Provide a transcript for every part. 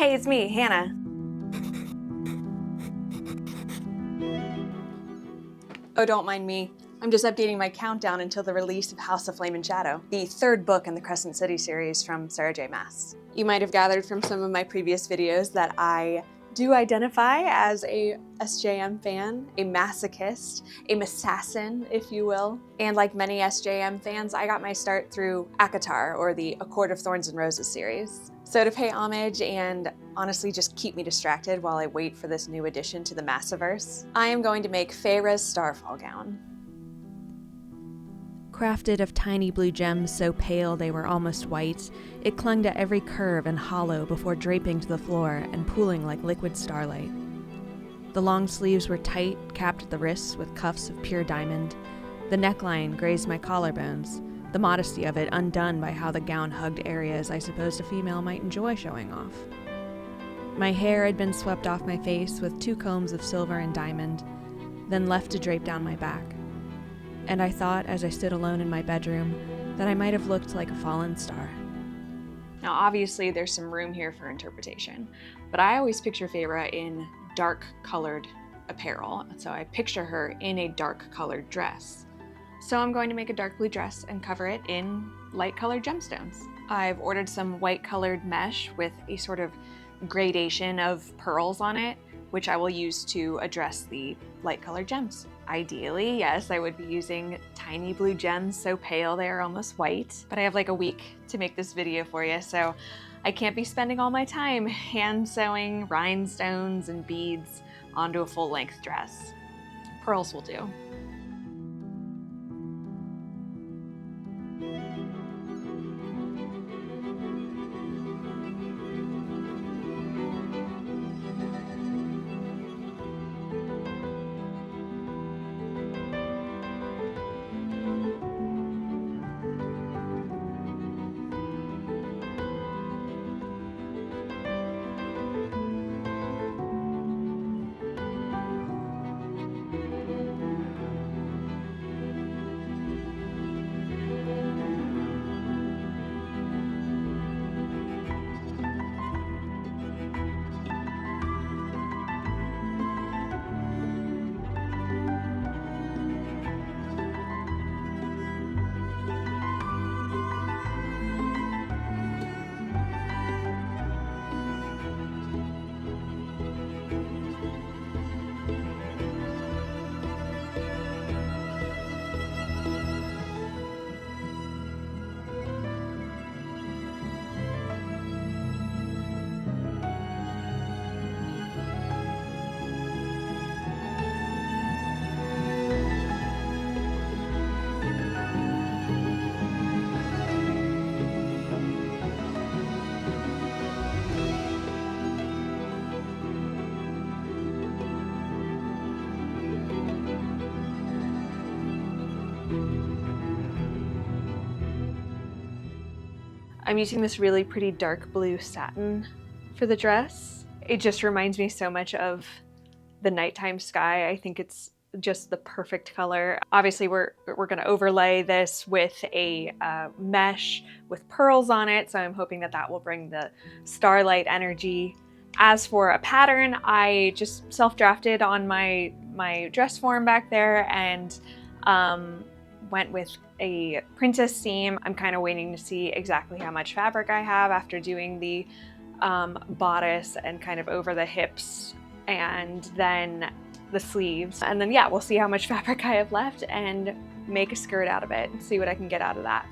Hey, it's me, Hannah. Oh, don't mind me. I'm just updating my countdown until the release of House of Flame and Shadow, the third book in the Crescent City series from Sarah J. Maas. You might have gathered from some of my previous videos that I do identify as a SJM fan, a masochist, a massassin, if you will. And like many SJM fans, I got my start through ACOTAR, or the A Court of Thorns and Roses series. So to pay homage and honestly just keep me distracted while I wait for this new addition to the Massiverse, I am going to make Feyre's Starfall gown. Crafted of tiny blue gems so pale they were almost white, it clung to every curve and hollow before draping to the floor and pooling like liquid starlight. The long sleeves were tight, capped at the wrists with cuffs of pure diamond. The neckline grazed my collarbones, the modesty of it undone by how the gown hugged areas I supposed a female might enjoy showing off. My hair had been swept off my face with 2 combs of silver and diamond, then left to drape down my back. And I thought, as I stood alone in my bedroom, that I might have looked like a fallen star. Now obviously there's some room here for interpretation, but I always picture Feyre in dark-colored apparel, so I picture her in a dark-colored dress. So I'm going to make a dark blue dress and cover it in light-colored gemstones. I've ordered some white-colored mesh with a sort of gradation of pearls on it, which I will use to address the light-colored gems. Ideally, yes, I would be using tiny blue gems so pale they are almost white, but I have like a week to make this video for you, so I can't be spending all my time hand sewing rhinestones and beads onto a full-length dress. Pearls will do. I'm using this really pretty dark blue satin for the dress. It just reminds me so much of the nighttime sky. I think it's just the perfect color. Obviously we're gonna overlay this with a mesh with pearls on it, so I'm hoping that that will bring the starlight energy. As for a pattern, I just self-drafted on my dress form back there and went with a princess theme. I'm kind of waiting to see exactly how much fabric I have after doing the bodice and kind of over the hips and then the sleeves. And then yeah, we'll see how much fabric I have left and make a skirt out of it and see what I can get out of that.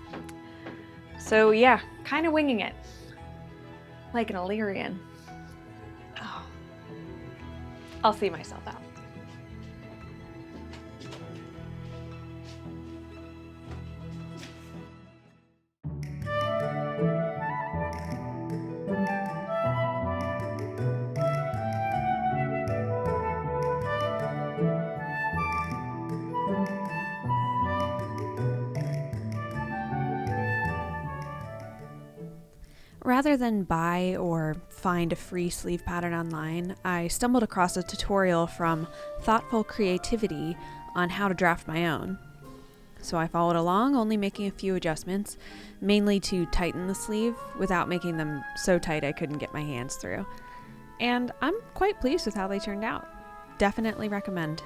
So yeah, kind of winging it. Like an Illyrian. Oh. I'll see myself out. Rather than buy or find a free sleeve pattern online, I stumbled across a tutorial from Thoughtful Creativity on how to draft my own. So I followed along, only making a few adjustments, mainly to tighten the sleeve without making them so tight I couldn't get my hands through. And I'm quite pleased with how they turned out. Definitely recommend.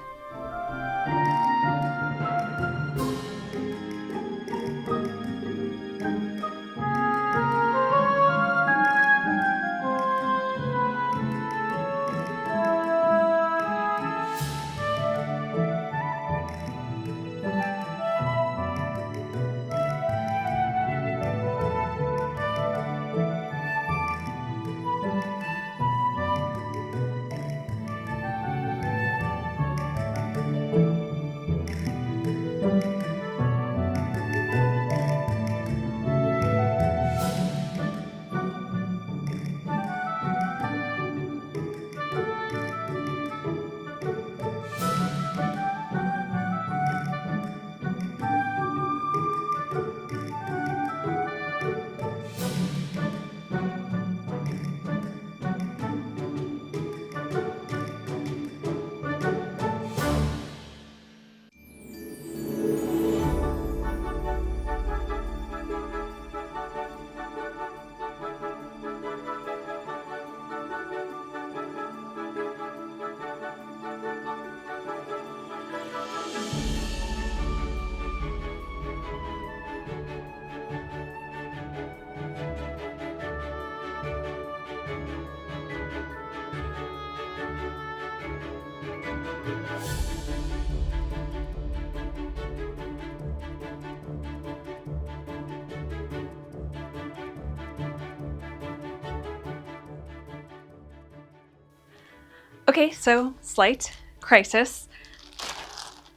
Okay, so slight crisis.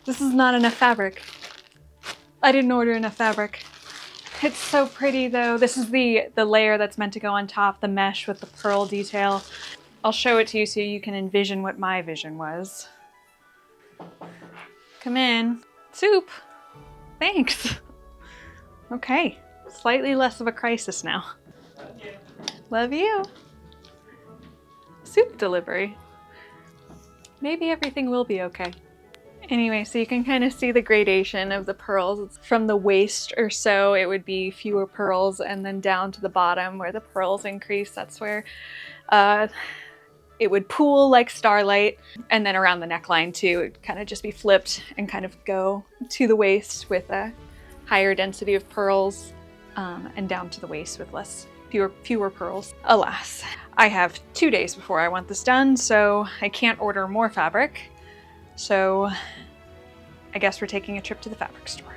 This is not enough fabric. I didn't order enough fabric. It's so pretty though. This is the layer that's meant to go on top, the mesh with the pearl detail. I'll show it to you so you can envision what my vision was. Come in. Soup. Thanks. Okay, slightly less of a crisis now. Love you. Love you. Soup delivery. Maybe everything will be okay. Anyway, so you can kind of see the gradation of the pearls. It's from the waist or so, it would be fewer pearls, and then down to the bottom where the pearls increase, that's where it would pool like starlight. And then around the neckline too, it would kind of just be flipped and kind of go to the waist with a higher density of pearls, and down to the waist with fewer pearls. Alas, I have 2 days before I want this done, so I can't order more fabric. So I guess we're taking a trip to the fabric store.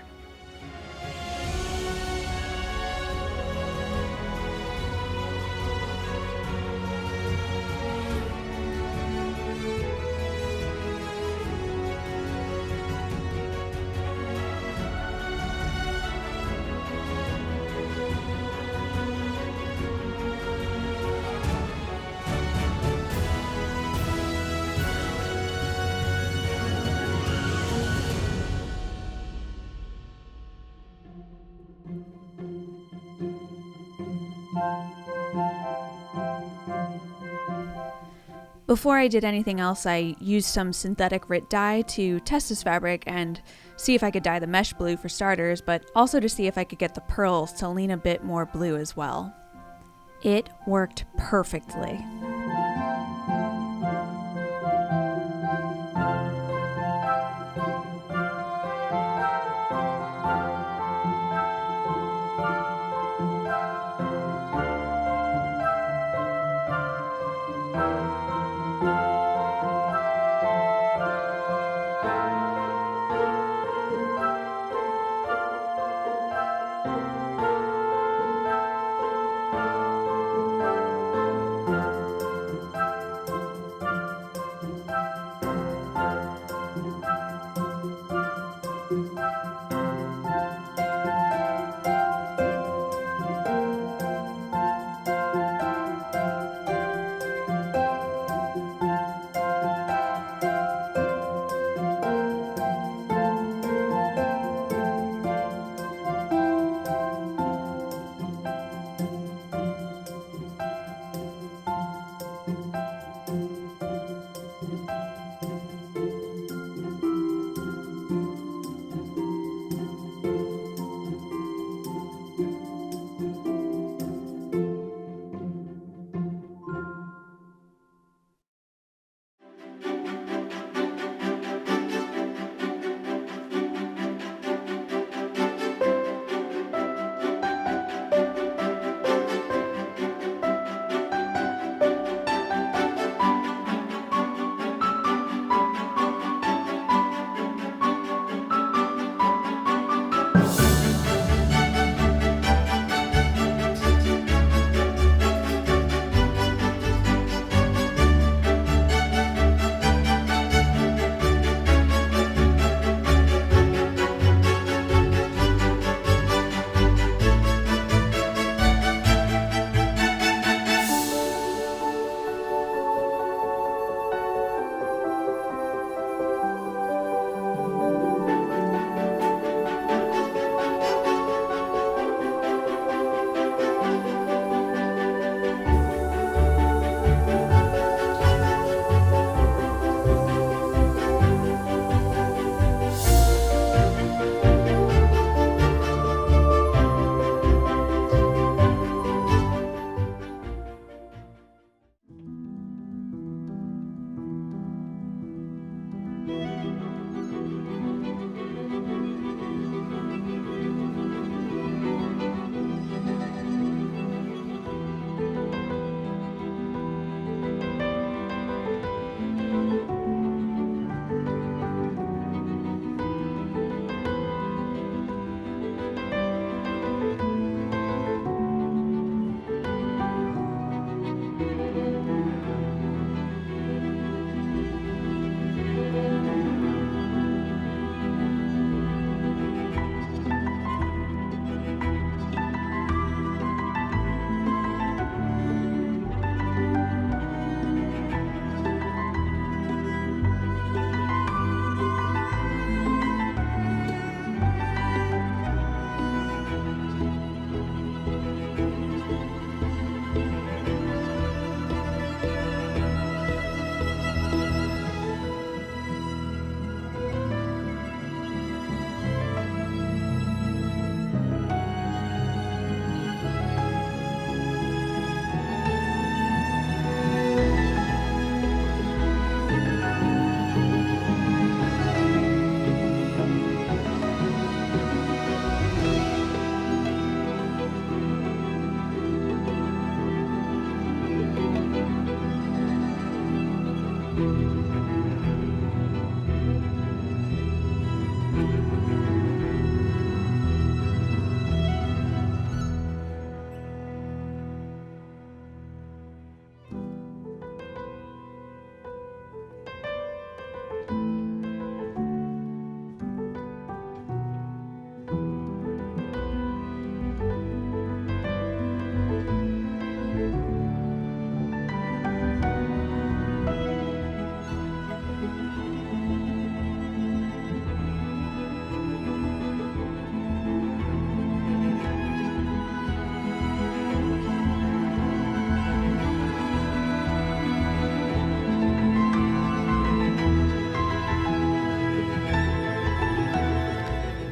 Before I did anything else, I used some synthetic RIT dye to test this fabric and see if I could dye the mesh blue for starters, but also to see if I could get the pearls to lean a bit more blue as well. It worked perfectly.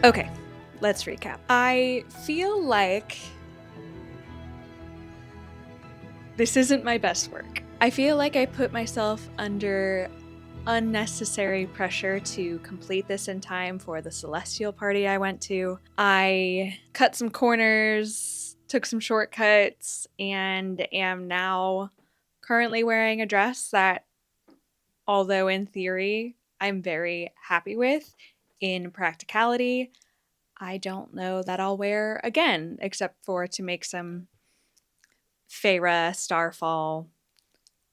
Okay, let's recap. I feel like this isn't my best work. I feel like I put myself under unnecessary pressure to complete this in time for the Celestial party I went to. I cut some corners, took some shortcuts, and am now currently wearing a dress that, although in theory I'm very happy with, in practicality, I don't know that I'll wear again, except for to make some Feyre Starfall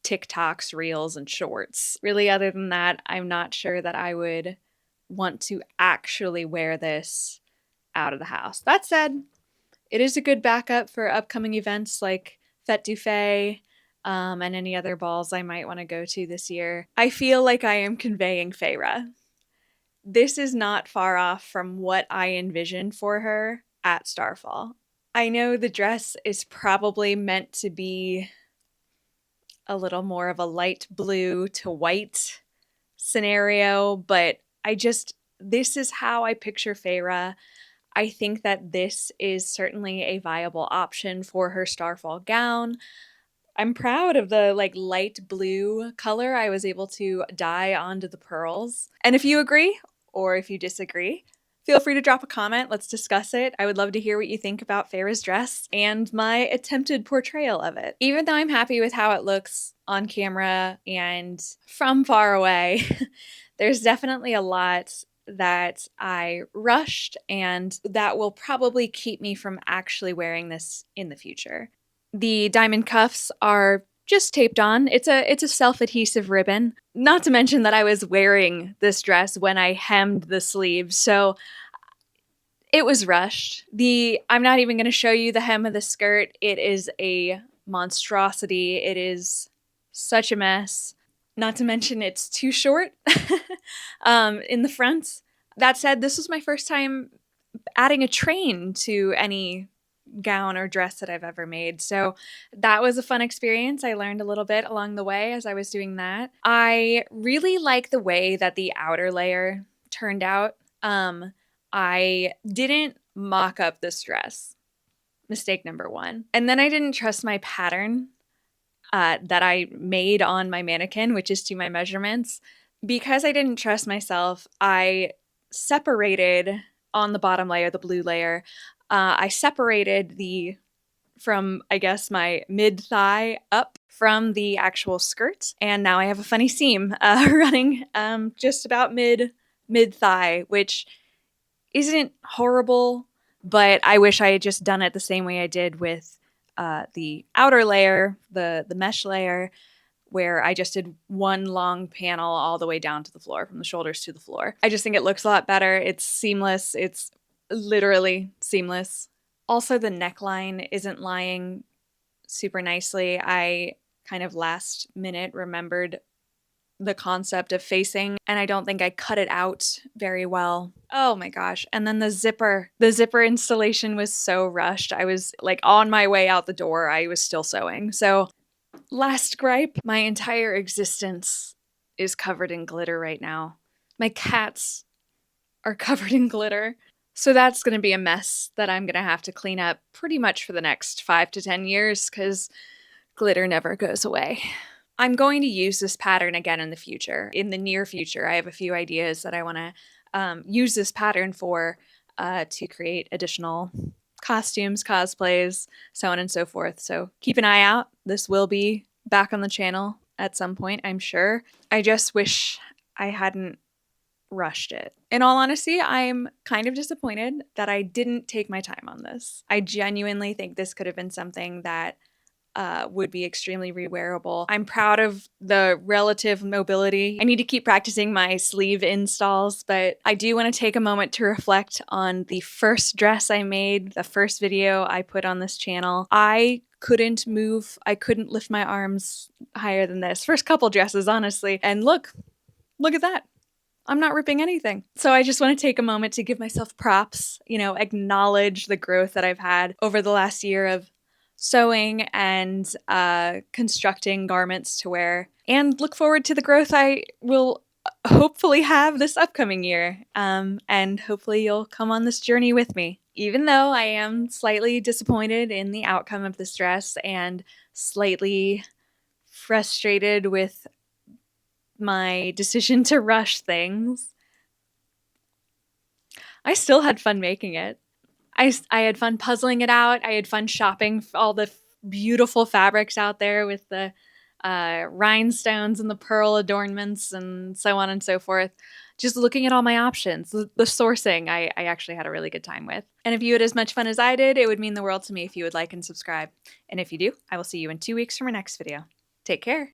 TikToks, reels, and shorts. Really, other than that, I'm not sure that I would want to actually wear this out of the house. That said, it is a good backup for upcoming events like Fête du Fae, and any other balls I might want to go to this year. I feel like I am conveying Feyre. This is not far off from what I envisioned for her at Starfall. I know the dress is probably meant to be a little more of a light blue to white scenario, but this is how I picture Feyre. I think that this is certainly a viable option for her Starfall gown. I'm proud of the light blue color I was able to dye onto the pearls. And if you agree or if you disagree, feel free to drop a comment. Let's discuss it. I would love to hear what you think about Feyre's dress and my attempted portrayal of it. Even though I'm happy with how it looks on camera and from far away, there's definitely a lot that I rushed and that will probably keep me from actually wearing this in the future. The diamond cuffs are just taped on. It's a self-adhesive ribbon. Not to mention that I was wearing this dress when I hemmed the sleeves, so it was rushed. I'm not even going to show you the hem of the skirt. It is a monstrosity. It is such a mess. Not to mention it's too short in the front. That said, this was my first time adding a train to any gown or dress that I've ever made. So that was a fun experience. I learned a little bit along the way as I was doing that. I really like the way that the outer layer turned out. I didn't mock up this dress. Mistake number one. And then I didn't trust my pattern that I made on my mannequin, which is to my measurements. Because I didn't trust myself, I separated on the bottom layer, the blue layer, I separated from, I guess, my mid-thigh up from the actual skirt. And now I have a funny seam running just about mid-thigh, which isn't horrible, but I wish I had just done it the same way I did with the outer layer, the mesh layer, where I just did one long panel all the way down to the floor, from the shoulders to the floor. I just think it looks a lot better. It's seamless. It's literally seamless. Also, the neckline isn't lying super nicely. I kind of last minute remembered the concept of facing, and I don't think I cut it out very well. Oh my gosh. And then the zipper installation was so rushed. I was on my way out the door. I was still sewing. So last gripe, my entire existence is covered in glitter right now. My cats are covered in glitter. So that's going to be a mess that I'm going to have to clean up pretty much for the next 5 to 10 years because glitter never goes away. I'm going to use this pattern again in the future. In the near future, I have a few ideas that I want to use this pattern for to create additional costumes, cosplays, so on and so forth. So keep an eye out. This will be back on the channel at some point, I'm sure. I just wish I hadn't rushed it. In all honesty, I'm kind of disappointed that I didn't take my time on this. I genuinely think this could have been something that would be extremely rewearable. I'm proud of the relative mobility. I need to keep practicing my sleeve installs, but I do want to take a moment to reflect on the first dress I made, the first video I put on this channel. I couldn't move. I couldn't lift my arms higher than this. First couple dresses, honestly. And look at that. I'm not ripping anything. So I just want to take a moment to give myself props, acknowledge the growth that I've had over the last year of sewing and constructing garments to wear, and look forward to the growth I will hopefully have this upcoming year. And hopefully you'll come on this journey with me. Even though I am slightly disappointed in the outcome of this dress and slightly frustrated with my decision to rush things, I still had fun making it. I had fun puzzling it out. I had fun shopping all the beautiful fabrics out there with the rhinestones and the pearl adornments and so on and so forth. Just looking at all my options, the sourcing, I actually had a really good time with. And if you had as much fun as I did, it would mean the world to me if you would like and subscribe. And if you do, I will see you in 2 weeks from our next video. Take care.